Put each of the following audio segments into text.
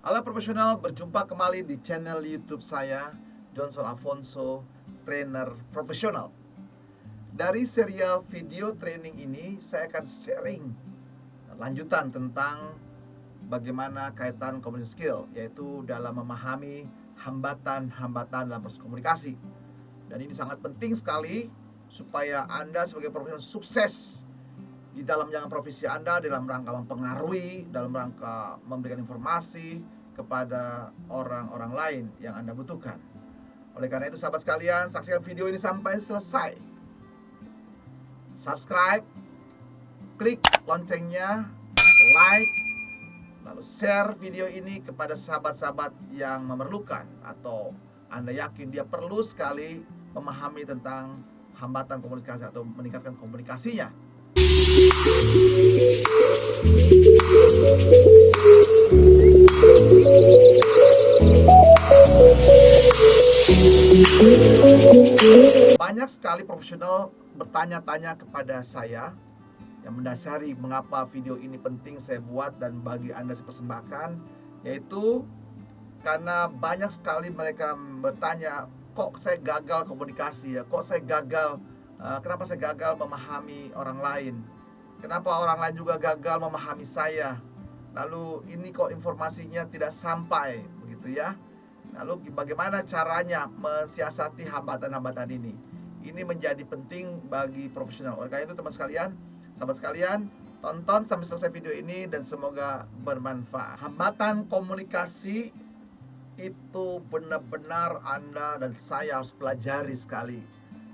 Halo profesional, berjumpa kembali di channel YouTube saya, Johnson Afonso, trainer profesional. Dari serial video training ini, saya akan sharing lanjutan tentang bagaimana kaitan communication skill, yaitu dalam memahami hambatan-hambatan dalam proses komunikasi. Dan ini sangat penting sekali supaya Anda sebagai profesional sukses di dalam jalan profesi Anda, dalam rangka mempengaruhi, dalam rangka memberikan informasi kepada orang-orang lain yang Anda butuhkan. Oleh karena itu sahabat sekalian, saksikan video ini sampai selesai. Subscribe, klik loncengnya, like, lalu share video ini kepada sahabat-sahabat yang memerlukan atau Anda yakin dia perlu sekali memahami tentang hambatan komunikasi atau meningkatkan komunikasinya. Banyak sekali profesional bertanya-tanya kepada saya yang mendasari mengapa video ini penting saya buat dan bagi Anda saya persembahkan, yaitu karena banyak sekali mereka bertanya, kok saya gagal komunikasi ya, kok saya gagal, kenapa saya gagal memahami orang lain, kenapa orang lain juga gagal memahami saya, lalu ini kok informasinya tidak sampai, begitu ya. Lalu bagaimana caranya mensiasati hambatan-hambatan ini? Ini menjadi penting bagi profesional. Oleh karena itu teman sekalian, sahabat sekalian, tonton sampai selesai video ini dan semoga bermanfaat. Hambatan komunikasi itu benar-benar Anda dan saya harus pelajari sekali.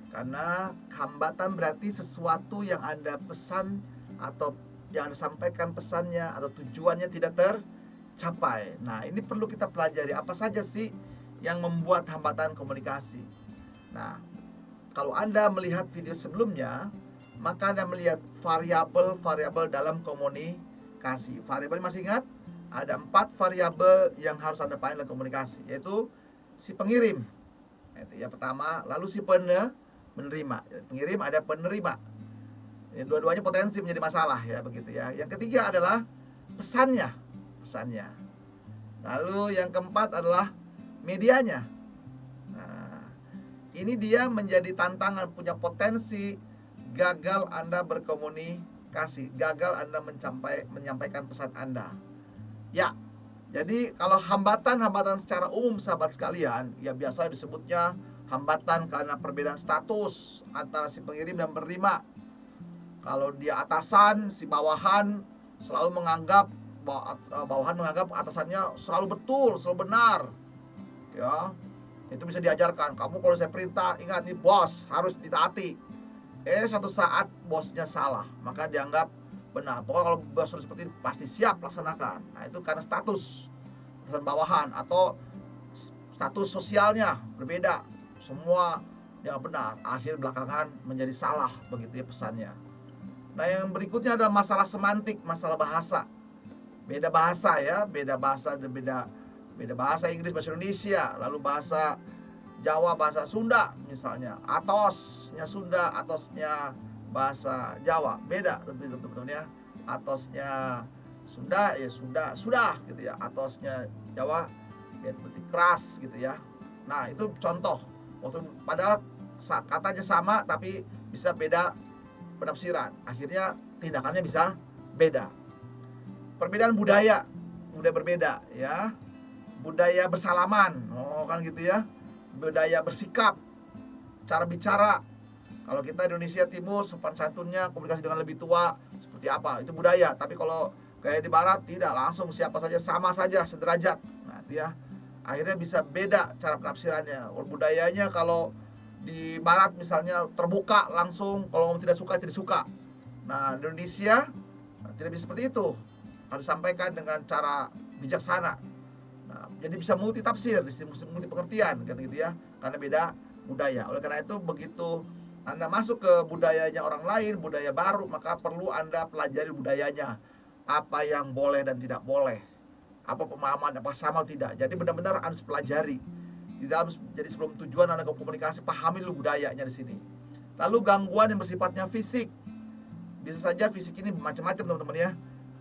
Karena hambatan berarti sesuatu yang Anda pesan atau yang Anda sampaikan pesannya atau tujuannya tidak tercapai. Nah, ini perlu kita pelajari apa saja sih yang membuat hambatan komunikasi. Nah, kalau Anda melihat video sebelumnya, maka Anda melihat variabel-variabel dalam komunikasi. Variabel masih ingat? Ada 4 variabel yang harus Anda pahami dalam komunikasi, yaitu si pengirim. Itu yang pertama, lalu si penerima. Pengirim ada penerima. Dua-duanya potensi menjadi masalah ya, begitu ya. Yang ketiga adalah pesannya. Lalu yang keempat adalah medianya. Nah, ini dia menjadi tantangan, punya potensi gagal Anda berkomunikasi, gagal Anda menyampaikan pesan Anda. Ya, jadi kalau hambatan-hambatan secara umum sahabat sekalian, ya biasa disebutnya hambatan karena perbedaan status antara si pengirim dan penerima. Kalau dia atasan, si bawahan selalu menganggap bawahan menganggap atasannya selalu betul, selalu benar. Ya, itu bisa diajarkan. Kamu kalau saya perintah, ingat nih bos, harus ditaati. Satu saat bosnya salah, maka dianggap benar. Pokoknya kalau bos sudah seperti ini pasti siap laksanakan. Nah, itu karena status bawahan atau status sosialnya berbeda. Semua yang benar, akhir belakangan menjadi salah, begitu ya pesannya. Nah, yang berikutnya adalah masalah semantik, masalah bahasa. Beda bahasa ya, beda bahasa Inggris, bahasa Indonesia, lalu bahasa Jawa, bahasa Sunda misalnya. Atosnya Sunda, atosnya bahasa Jawa beda tentu ya. Atosnya Sunda ya sudah gitu ya. Atosnya Jawa ya seperti keras gitu ya. Nah, itu contoh. Padahal katanya sama tapi bisa beda penafsiran. Akhirnya tindakannya bisa beda. Perbedaan budaya berbeda ya. Budaya bersalaman, kan gitu ya. Budaya bersikap, cara bicara. Kalau kita di Indonesia Timur, sopan santunnya, komunikasi dengan lebih tua seperti apa, itu budaya. Tapi kalau kayak di Barat tidak, langsung siapa saja sama saja sederajat. Nah, dia akhirnya bisa beda cara penafsirannya. Budayanya kalau di Barat misalnya terbuka langsung, kalau ngomong tidak suka. Nah, di Indonesia tidak bisa seperti itu. Harus sampaikan dengan cara bijaksana. Nah, jadi bisa multi tafsir, multi pengertian gitu ya, karena beda budaya. Oleh karena itu begitu Anda masuk ke budayanya orang lain, budaya baru, maka perlu Anda pelajari budayanya. Apa yang boleh dan tidak boleh. Apa pemahaman, apa sama tidak. Jadi benar-benar harus pelajari. Jadi sebelum tujuan Anda ke komunikasi, pahami dulu budayanya di sini. Lalu gangguan yang bersifatnya fisik. Bisa saja fisik ini macam-macam teman-teman ya.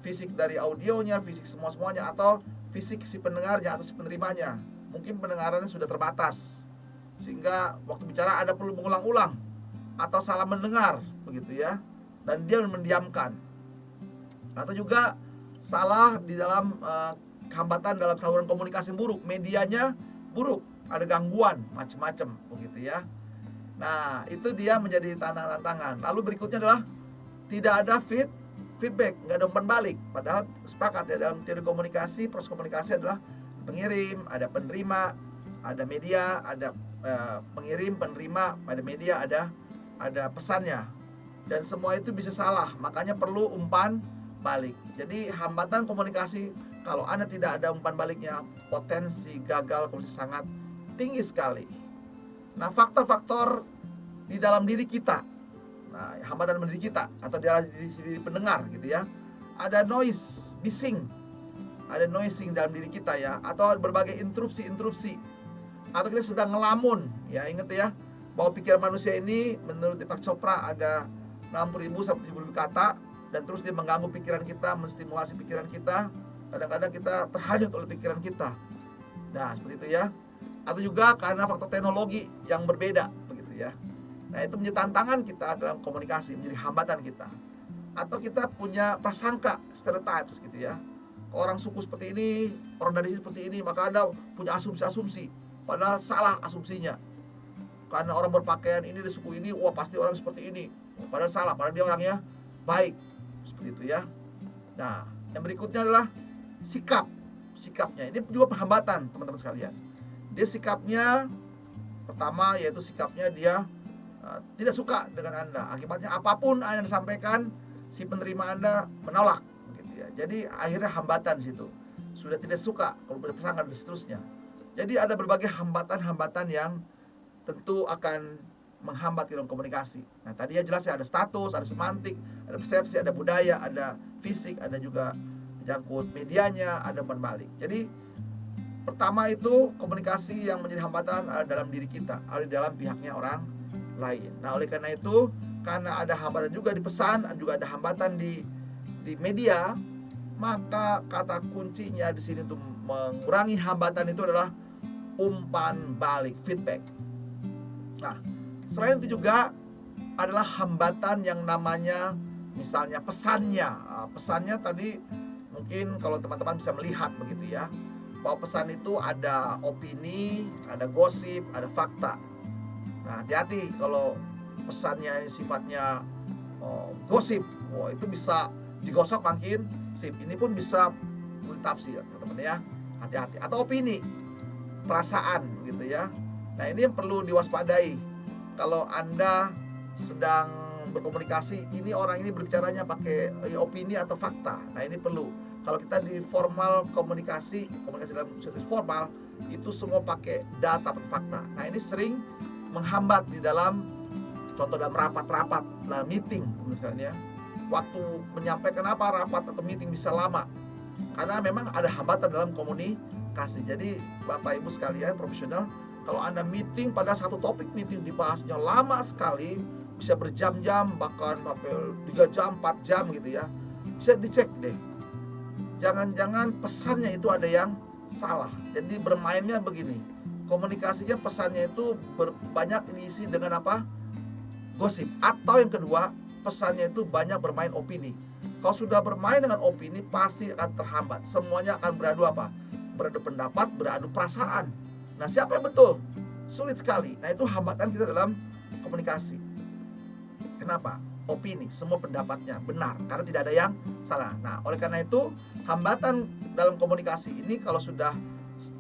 Fisik dari audionya, fisik semuanya, atau fisik si pendengarnya atau si penerimanya. Mungkin pendengarannya sudah terbatas, sehingga waktu bicara ada perlu mengulang-ulang atau salah mendengar begitu ya, dan dia mendiamkan. Atau juga salah di dalam hambatan dalam saluran komunikasi buruk, medianya buruk, ada gangguan macam-macam begitu ya. Nah, itu dia menjadi tantangan. Lalu berikutnya adalah tidak ada feedback, nggak ada umpan balik. Padahal sepakat ya, dalam teori komunikasi, proses komunikasi adalah pengirim, ada penerima, ada media, ada pengirim, penerima, ada media, ada pesannya. Dan semua itu bisa salah, makanya perlu umpan balik. Jadi hambatan komunikasi, kalau Anda tidak ada umpan baliknya, potensi gagal komunikasi sangat tinggi sekali. Nah, faktor-faktor di dalam diri kita, nah, hambatan dalam diri kita atau di dalam diri pendengar gitu ya, ada noise, bising, ada noising dalam diri kita ya, atau berbagai interupsi, atau kita sedang ngelamun ya. Ingat ya, bahwa pikiran manusia ini menurut Deepak Chopra ada 60.000 sampai 70.000 kata, dan terus dia mengganggu pikiran kita, menstimulasi pikiran kita. Kadang-kadang kita terhanyut oleh pikiran kita. Nah, seperti itu ya. Atau juga karena faktor teknologi yang berbeda begitu ya. Nah, itu menjadi tantangan kita dalam komunikasi, menjadi hambatan kita. Atau kita punya prasangka, stereotypes gitu ya. Orang suku seperti ini, orang dari sini seperti ini, maka Anda punya asumsi-asumsi, padahal salah asumsinya. Karena orang berpakaian ini di suku ini, wah pasti orang seperti ini, padahal salah, padahal dia orangnya baik, seperti itu ya. Nah, yang berikutnya adalah sikapnya. Ini juga penghambatan teman-teman sekalian. Dia sikapnya, pertama yaitu sikapnya dia tidak suka dengan Anda. Akibatnya apapun Anda sampaikan, si penerima Anda menolak begitu ya. Jadi akhirnya hambatan di situ. Sudah tidak suka, kalau berpasangan dan seterusnya. Jadi ada berbagai hambatan-hambatan yang tentu akan menghambat dalam komunikasi. Nah, tadi ya jelas ya, ada status, ada semantik, ada persepsi, ada budaya, ada fisik, ada juga menyangkut medianya, ada umpan balik. Jadi pertama itu komunikasi yang menjadi hambatan ada dalam diri kita, ada di dalam pihaknya orang lain. Nah, oleh karena itu, karena ada hambatan juga di pesan, juga ada hambatan di media, maka kata kuncinya di sini untuk mengurangi hambatan itu adalah umpan balik, feedback. Nah, selain itu juga adalah hambatan yang namanya misalnya pesannya. Pesannya tadi mungkin kalau teman-teman bisa melihat begitu ya, bahwa pesan itu ada opini, ada gosip, ada fakta. Nah, hati-hati kalau pesannya sifatnya gosip, itu bisa digosok makin sip. Ini pun bisa multitafsir, teman-teman ya. Hati-hati. Atau opini, perasaan gitu ya. Nah, ini yang perlu diwaspadai. Kalau Anda sedang berkomunikasi, ini orang ini berbicaranya pakai opini atau fakta. Nah, ini perlu. Kalau kita di formal komunikasi dalam situasi formal, itu semua pakai data atau fakta. Nah, ini sering menghambat di dalam, contoh dalam rapat-rapat, dalam meeting misalnya. Waktu menyampaikan apa rapat atau meeting bisa lama, karena memang ada hambatan dalam komunikasi. Jadi Bapak Ibu sekalian profesional, kalau Anda meeting pada satu topik meeting dibahasnya lama sekali, bisa berjam-jam, bahkan sampai 3 jam, 4 jam gitu ya, bisa dicek deh. Jangan-jangan pesannya itu ada yang salah. Jadi bermainnya begini, komunikasinya pesannya itu banyak diisi dengan apa? Gosip. Atau yang kedua, pesannya itu banyak bermain opini. Kalau sudah bermain dengan opini, pasti akan terhambat. Semuanya akan beradu apa? Beradu pendapat, beradu perasaan. Nah, siapa yang betul? Sulit sekali. Nah, itu hambatan kita dalam komunikasi. Kenapa? Opini, semua pendapatnya benar, karena tidak ada yang salah. Nah, oleh karena itu, hambatan dalam komunikasi ini kalau sudah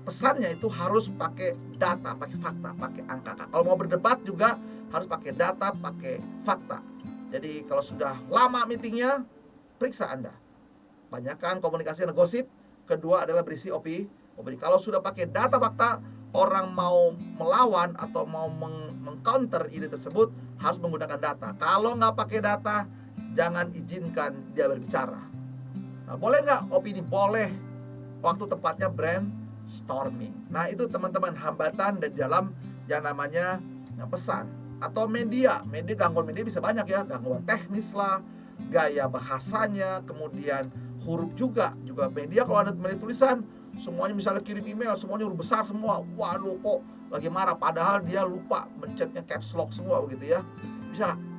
pesannya itu harus pakai data, pakai fakta, pakai angka. Kalau mau berdebat juga harus pakai data, pakai fakta. Jadi kalau sudah lama meetingnya, periksa Anda. Banyakkan komunikasi yang gosip. Kedua adalah berisi opini. Kalau sudah pakai data fakta, orang mau melawan atau mau meng-counter ide tersebut harus menggunakan data. Kalau nggak pakai data, jangan izinkan dia berbicara. Nah, boleh nggak opini? Boleh. Waktu tempatnya brainstorming. Nah, itu teman-teman hambatan dari dalam yang namanya pesan. Atau media gangguan media bisa banyak ya, gangguan teknis lah, gaya bahasanya, kemudian huruf juga media. Kalau ada media tulisan, semuanya misalnya kirim email, semuanya huruf besar semua. Waduh, kok lagi marah, padahal dia lupa mencetnya caps lock semua begitu ya.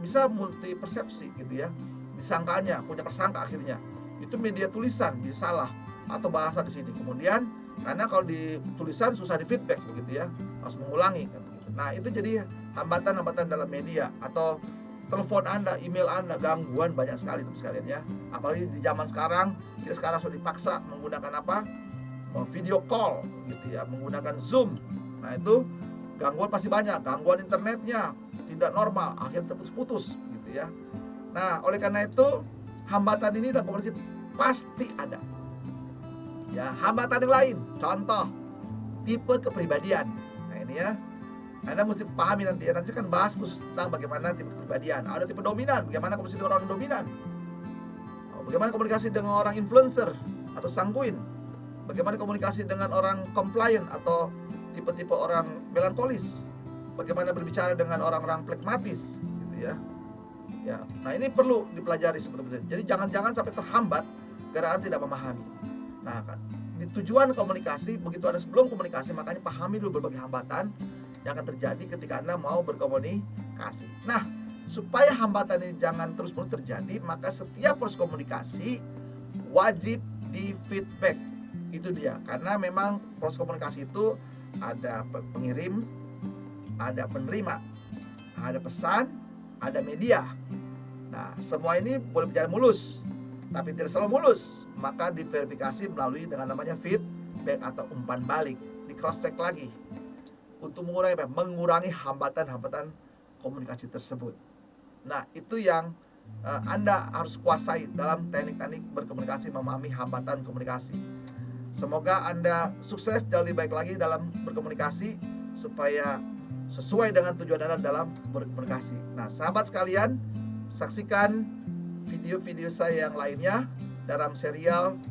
Bisa multi persepsi gitu ya. Disangkanya, punya persangka akhirnya. Itu media tulisan bisa salah atau bahasa di sini. Kemudian karena kalau di tulisan susah di feedback begitu ya, harus mengulangi kan begitu. Nah, itu jadi hambatan-hambatan dalam media. Atau telepon Anda, email Anda, gangguan banyak sekali teman sekalian ya. Apalagi di zaman sekarang, kita sekarang sudah dipaksa menggunakan apa? Video call gitu ya, menggunakan Zoom. Nah, itu gangguan pasti banyak, gangguan internetnya tidak normal, akhirnya terputus-putus gitu ya. Nah, oleh karena itu hambatan ini dalam komunikasi pasti ada. Ya, hambatan yang lain, contoh tipe kepribadian. Nah, ini ya, Anda mesti pahami nanti ya. Nanti saya akan bahas khusus tentang bagaimana tipe kepribadian. Ada tipe dominan, bagaimana komunikasi dengan orang dominan. Bagaimana komunikasi dengan orang influencer atau sanguin. Bagaimana komunikasi dengan orang compliant atau tipe-tipe orang melankolis. Bagaimana berbicara dengan orang-orang plekmatis gitu ya. Ya, nah ini perlu dipelajari sebetulnya. Jadi jangan-jangan sampai terhambat gara-gara tidak memahami. Nah, kan di tujuan komunikasi, begitu Anda sebelum komunikasi, makanya pahami dulu berbagai hambatan yang akan terjadi ketika Anda mau berkomunikasi. Nah, supaya hambatan ini jangan terus-menerus terjadi, maka setiap proses komunikasi wajib di feedback. Itu dia, karena memang proses komunikasi itu ada pengirim, ada penerima, ada pesan, ada media. Nah, semua ini boleh berjalan mulus, tapi tidak selalu mulus. Maka diverifikasi melalui dengan namanya feedback atau umpan balik, di cross check lagi untuk mengurangi hambatan-hambatan komunikasi tersebut. Nah, itu yang Anda harus kuasai dalam teknik-teknik berkomunikasi, memahami hambatan komunikasi. Semoga Anda sukses jauh lebih baik lagi dalam berkomunikasi supaya sesuai dengan tujuan Anda dalam berkomunikasi. Nah, sahabat sekalian, saksikan video-video saya yang lainnya dalam serial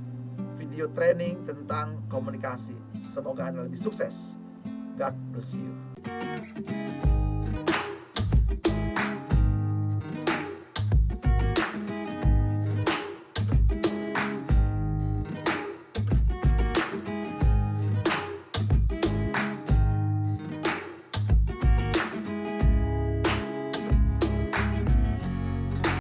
video training tentang komunikasi. Semoga Anda lebih sukses. God bless you.